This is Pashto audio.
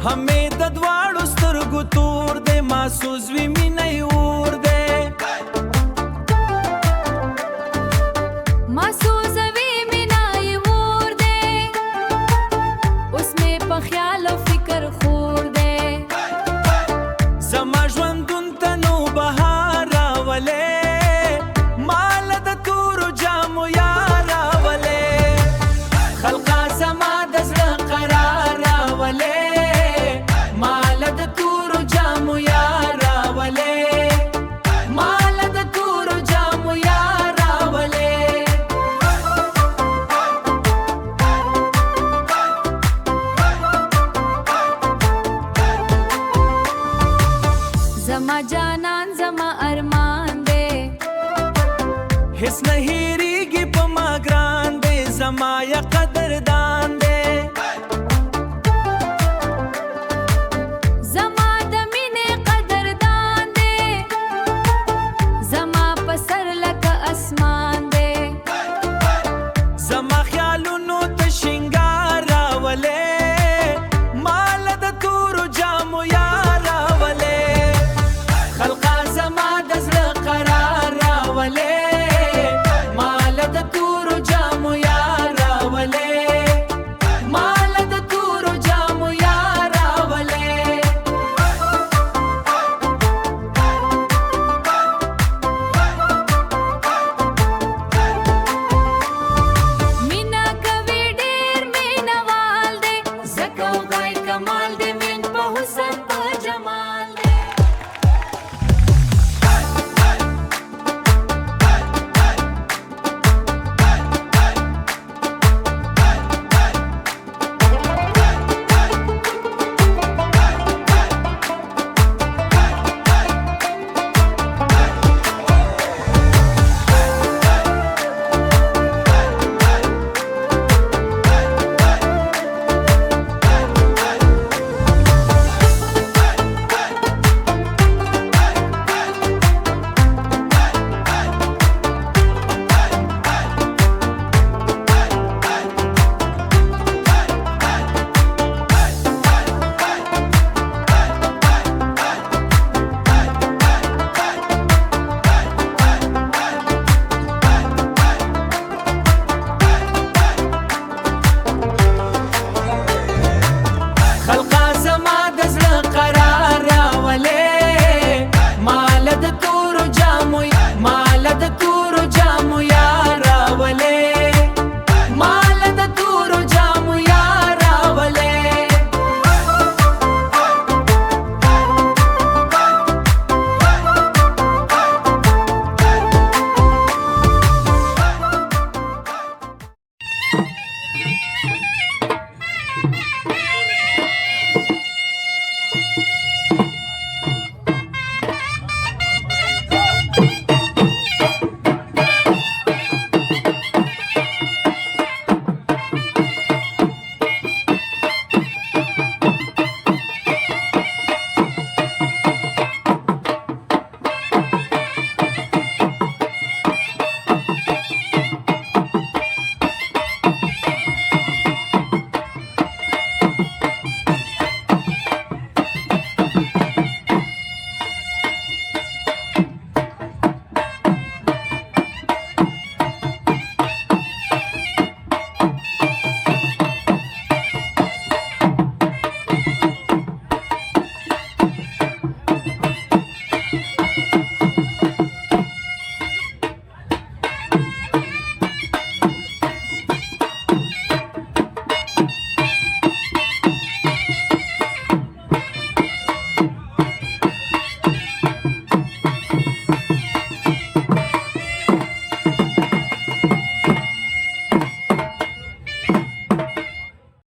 همې د دواړو سترګو تور دی محسوس وي مینه یې اور دی محسوسوي مینه یې اور دی اوس مې په خیال او فکر خور دی زما ژوندون ته نو بهار راولې ماله د تورو جامو یار راولې خلقه زما د زړه قرار راولې ماله د تورو جامو یار راولې ماله د تورو جامو یار راولې زما جانان زما ارمان دی هیڅ نه هېرېږي په ما ګران دی زما یا قدردان دی